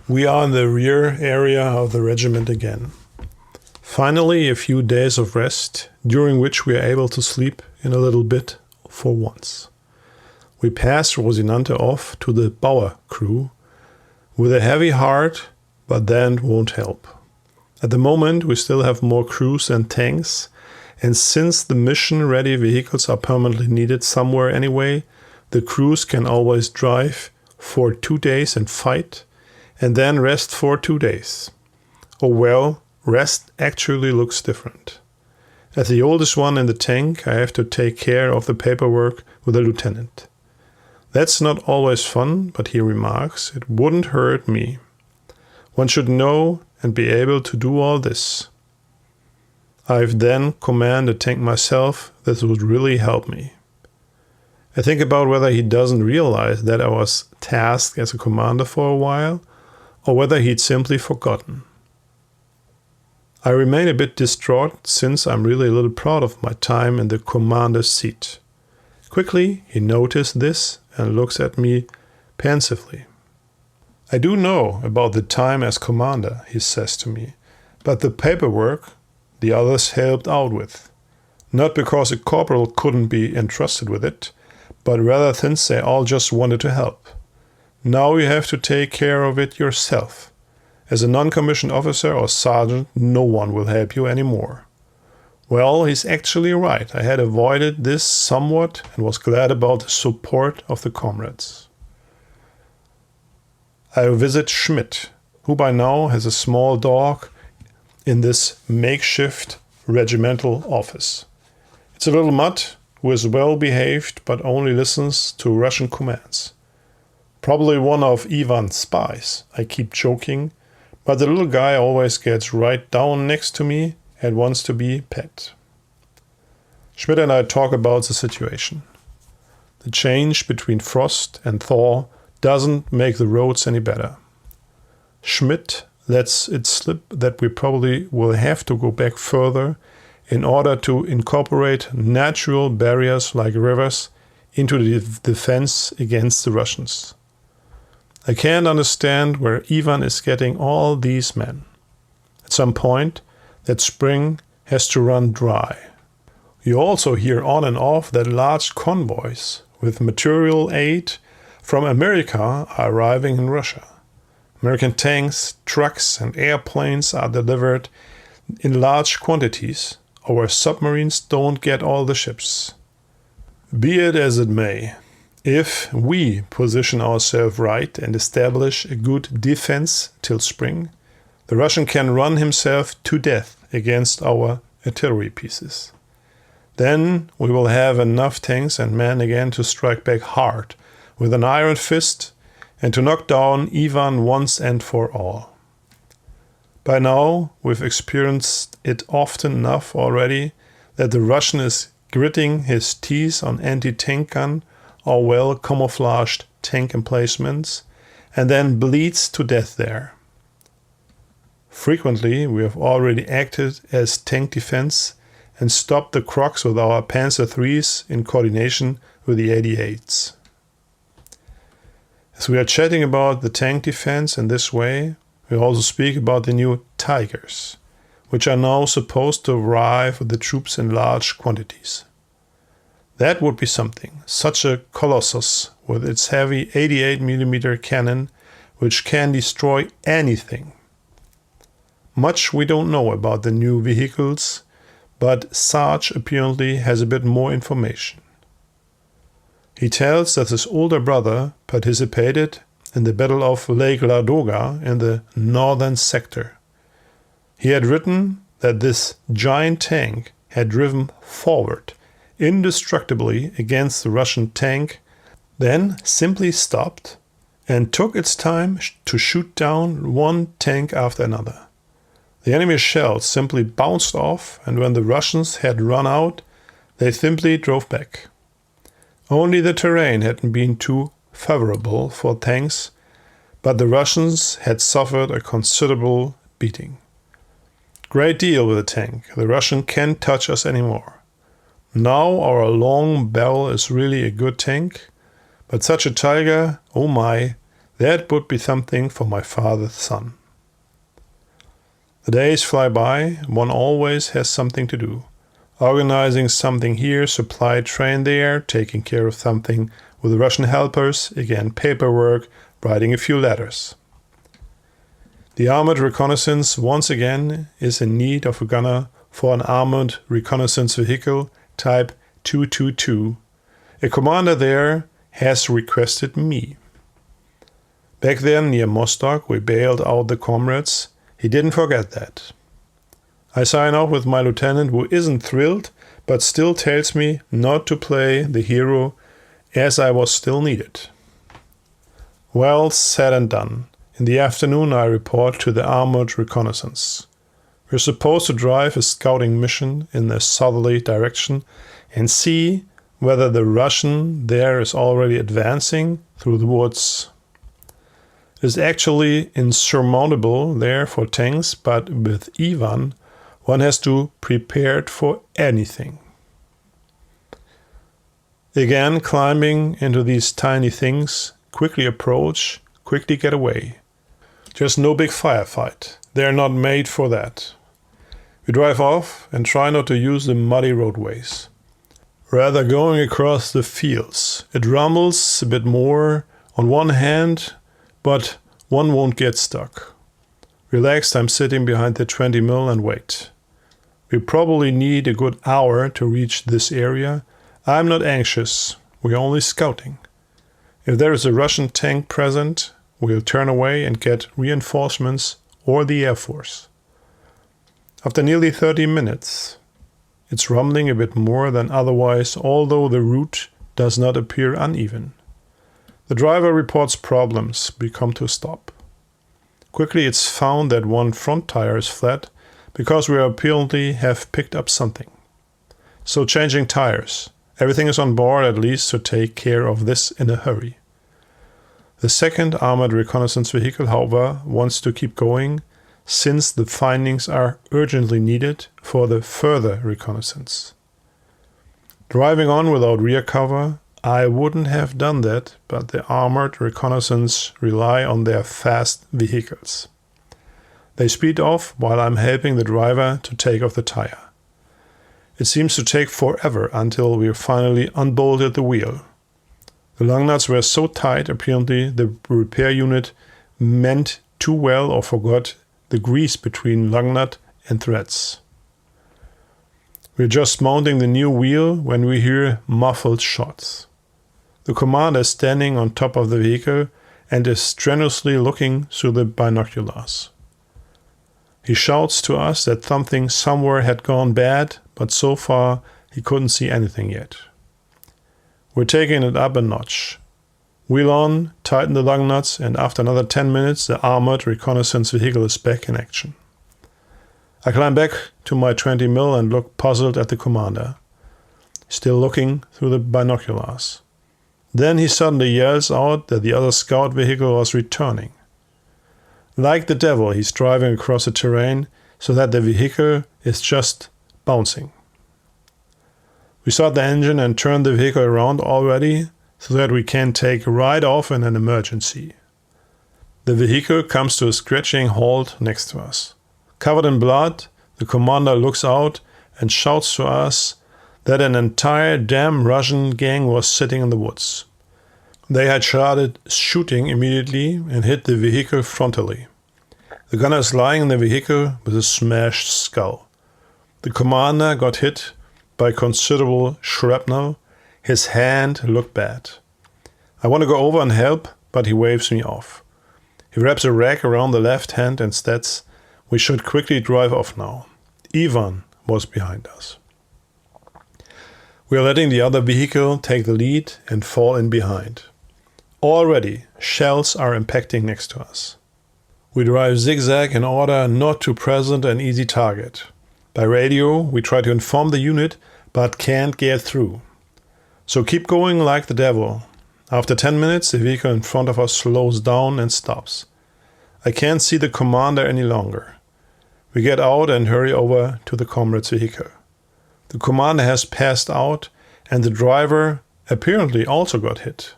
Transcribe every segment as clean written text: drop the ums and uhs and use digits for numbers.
We are in the rear area of the regiment again. Finally, a few days of rest, during which we are able to sleep in a little bit for once. We pass Rosinante off to the Bauer crew with a heavy heart, but that won't help. At the moment, we still have more crews and tanks, and since the mission-ready vehicles are permanently needed somewhere anyway, the crews can always drive for 2 days and fight, and then rest for 2 days. Oh well, rest actually looks different. As the oldest one in the tank, I have to take care of the paperwork with the lieutenant. That's not always fun, but he remarks, it wouldn't hurt me. One should know and be able to do all this. I've then commanded the tank myself. This would really help me. I think about whether he doesn't realize that I was tasked as a commander for a while, or whether he'd simply forgotten. I remain a bit distraught since I'm really a little proud of my time in the commander's seat. Quickly, he noticed this and looks at me pensively. I do know about the time as commander, he says to me, but the paperwork the others helped out with. Not because a corporal couldn't be entrusted with it, but rather since they all just wanted to help. Now you have to take care of it yourself. As a non-commissioned officer or sergeant, no one will help you anymore. Well, he's actually right. I had avoided this somewhat and was glad about the support of the comrades. I visit Schmidt, who by now has a small dog in this makeshift regimental office. It's a little mutt who is well behaved but only listens to Russian commands. Probably one of Ivan's spies, I keep joking, but the little guy always gets right down next to me and wants to be pet. Schmidt and I talk about the situation. The change between frost and thaw doesn't make the roads any better. Schmidt lets it slip that we probably will have to go back further in order to incorporate natural barriers like rivers into the defense against the Russians. I can't understand where Ivan is getting all these men. At some point, that spring has to run dry. You also hear on and off that large convoys with material aid from America are arriving in Russia. American tanks, trucks, and airplanes are delivered in large quantities, our submarines don't get all the ships. Be it as it may, if we position ourselves right and establish a good defense till spring, the Russian can run himself to death against our artillery pieces. Then we will have enough tanks and men again to strike back hard with an iron fist and to knock down Ivan once and for all. By now, we've experienced it often enough already that the Russian is gritting his teeth on anti-tank gun or well-camouflaged tank emplacements and then bleeds to death there. Frequently, we have already acted as tank defense and stopped the Crocs with our Panzer IIIs in coordination with the 88s. As we are chatting about the tank defense in this way, we also speak about the new Tigers, which are now supposed to arrive with the troops in large quantities. That would be something, such a colossus with its heavy 88mm cannon, which can destroy anything. Much we don't know about the new vehicles, but Sarge apparently has a bit more information. He tells that his older brother participated in the Battle of Lake Ladoga in the northern sector. He had written that this giant tank had driven forward indestructibly against the Russian tank, then simply stopped and took its time to shoot down one tank after another. The enemy shells simply bounced off, and when the Russians had run out, they simply drove back. Only the terrain hadn't been too favorable for tanks, but the Russians had suffered a considerable beating. Great deal with the tank. The Russian can't touch us anymore. Now our long barrel is really a good tank, but such a Tiger, oh my, That would be something for my father's son. The days fly by, one always has something to do. Organizing something here, supply train there, taking care of something with the Russian helpers, again paperwork, writing a few letters. The armored reconnaissance once again is in need of a gunner for an armored reconnaissance vehicle type 222. A commander there has requested me. Back then near Mostock we bailed out the comrades. He didn't forget that. I sign off with my lieutenant, who isn't thrilled but still tells me not to play the hero as I was still needed. Well, said and done. In the afternoon I report to the armored reconnaissance. We're supposed to drive a scouting mission in a southerly direction and see whether the Russian there is already advancing through the woods. It is actually insurmountable there for tanks, but with Ivan one has to prepare for anything. Again, climbing into these tiny things, quickly approach, quickly get away. Just no big firefight. They're not made for that. We drive off and try not to use the muddy roadways. Rather going across the fields. It rumbles a bit more on one hand, but one won't get stuck. Relaxed, I'm sitting behind the 20mm and wait. We probably need a good hour to reach this area. I'm not anxious. We're only scouting. If there is a Russian tank present, we'll turn away and get reinforcements or the Air Force. After nearly 30 minutes, it's rumbling a bit more than otherwise, although the route does not appear uneven. The driver reports problems. We come to a stop. Quickly it's found that one front tire is flat because we apparently have picked up something. So changing tires. Everything is on board at least to take care of this in a hurry. The second armored reconnaissance vehicle, however, wants to keep going since the findings are urgently needed for the further reconnaissance. Driving on without rear cover, I wouldn't have done that, but the armored reconnaissance rely on their fast vehicles. They speed off while I'm helping the driver to take off the tire. It seems to take forever until we finally unbolted the wheel. The lug nuts were so tight, apparently the repair unit meant too well or forgot the grease between lug nut and threads. We're just mounting the new wheel when we hear muffled shots. The commander is standing on top of the vehicle and is strenuously looking through the binoculars. He shouts to us that something somewhere had gone bad, but so far he couldn't see anything yet. We're taking it up a notch. Wheel on, tighten the lug nuts, and after another 10 minutes the armored reconnaissance vehicle is back in action. I climb back to my 20mm and look puzzled at the commander, still looking through the binoculars. Then he suddenly yells out that the other scout vehicle was returning. Like the devil, he's driving across the terrain so that the vehicle is just bouncing. We start the engine and turn the vehicle around already so that we can take right off in an emergency. The vehicle comes to a screeching halt next to us. Covered in blood, the commander looks out and shouts to us that an entire damn Russian gang was sitting in the woods. They had started shooting immediately and hit the vehicle frontally. The gunner is lying in the vehicle with a smashed skull. The commander got hit by considerable shrapnel. His hand looked bad. I want to go over and help, but he waves me off. He wraps a rag around the left hand and states, "We should quickly drive off now." Ivan was behind us. We are letting the other vehicle take the lead and fall in behind. Already, shells are impacting next to us. We drive zigzag in order not to present an easy target. By radio, we try to inform the unit, but can't get through. So keep going like the devil. After 10 minutes, the vehicle in front of us slows down and stops. I can't see the commander any longer. We get out and hurry over to the comrade's vehicle. The commander has passed out, and the driver apparently also got hit.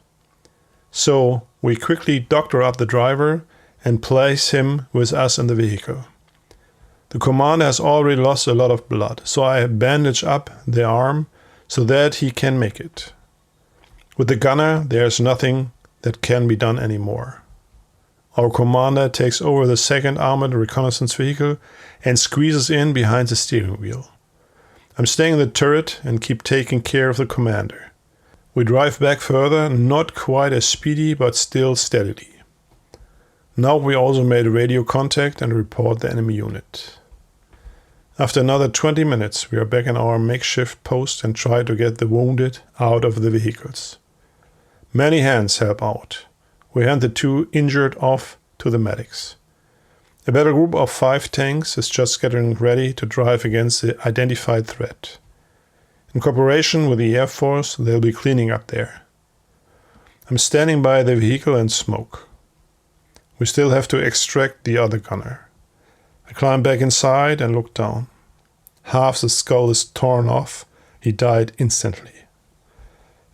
So we quickly doctor up the driver and place him with us in the vehicle. The commander has already lost a lot of blood, so I bandage up the arm so that he can make it. With the gunner, there's nothing that can be done anymore. Our commander takes over the second armored reconnaissance vehicle and squeezes in behind the steering wheel. I'm staying in the turret and keep taking care of the commander. We drive back further, not quite as speedy, but still steadily. Now we also made radio contact and report the enemy unit. After another 20 minutes, we are back in our makeshift post and try to get the wounded out of the vehicles. Many hands help out. We hand the 2 injured off to the medics. A battle group of 5 tanks is just getting ready to drive against the identified threat. In cooperation with the Air Force, they'll be cleaning up there. I'm standing by the vehicle and smoke. We still have to extract the other gunner. I climb back inside and look down. Half the skull is torn off. He died instantly.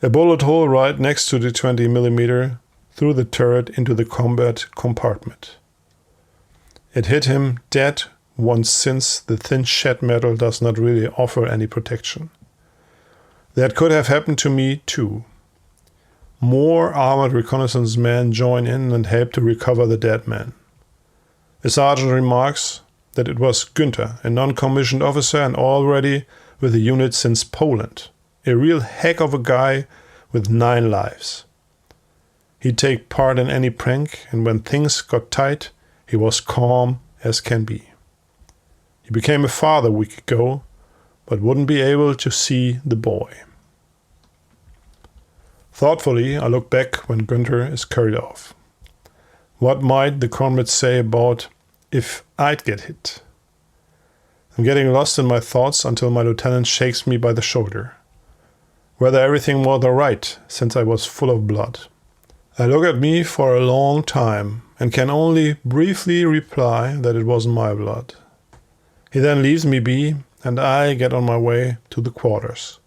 A bullet hole right next to the 20mm through the turret into the combat compartment. It hit him dead once, since the thin shed metal does not really offer any protection. That could have happened to me too. More armored reconnaissance men join in and help to recover the dead man. A sergeant remarks that it was Günther, a non-commissioned officer and already with the unit since Poland. A real heck of a guy with 9 lives. He'd take part in any prank, and when things got tight, he was calm as can be. He became a father a week ago, but wouldn't be able to see the boy. Thoughtfully, I look back when Günther is carried off. What might the comrades say about if I'd get hit? I'm getting lost in my thoughts until my lieutenant shakes me by the shoulder. Whether everything was alright, since I was full of blood. I look at me for a long time and can only briefly reply that it wasn't my blood. He then leaves me be, and I get on my way to the quarters.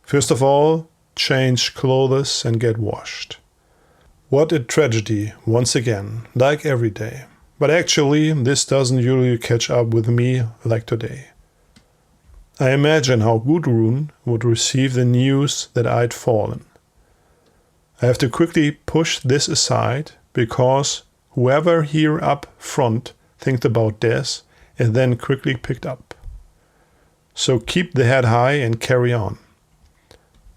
First of all, change clothes and get washed. What a tragedy, once again, like every day. But actually, this doesn't usually catch up with me like today. I imagine how Gudrun would receive the news that I'd fallen. I have to quickly push this aside, because whoever here up front thinks about death is then quickly picked up. So keep the head high and carry on.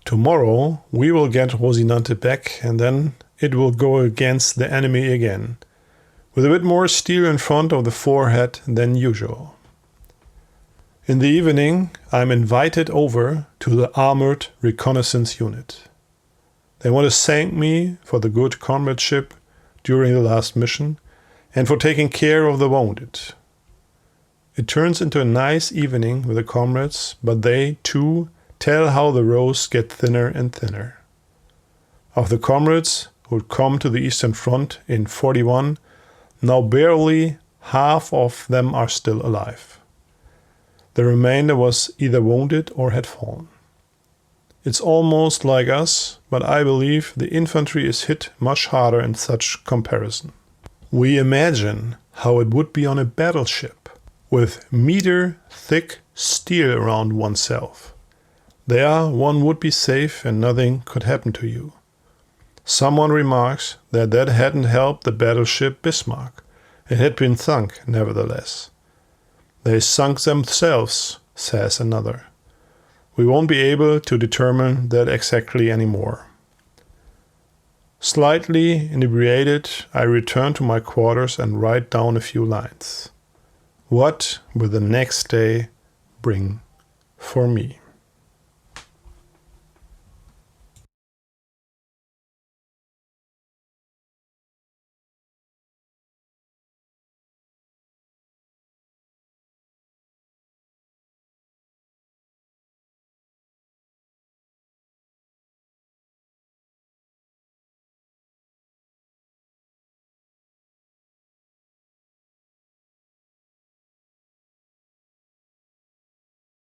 Tomorrow we will get Rosinante back, and then it will go against the enemy again, with a bit more steel in front of the forehead than usual. In the evening, I'm invited over to the armored reconnaissance unit. They want to thank me for the good comradeship during the last mission and for taking care of the wounded. It turns into a nice evening with the comrades, but they, too, tell how the rows get thinner and thinner. Of the comrades who had come to the Eastern Front in 1941, now barely half of them are still alive. The remainder was either wounded or had fallen. It's almost like us, but I believe the infantry is hit much harder in such comparison. We imagine how it would be on a battleship, with meter-thick steel around oneself. There one would be safe and nothing could happen to you. Someone remarks that hadn't helped the battleship Bismarck. It had been sunk, nevertheless. They sunk themselves, says another. We won't be able to determine that exactly anymore. Slightly inebriated, I return to my quarters and write down a few lines. What will the next day bring for me?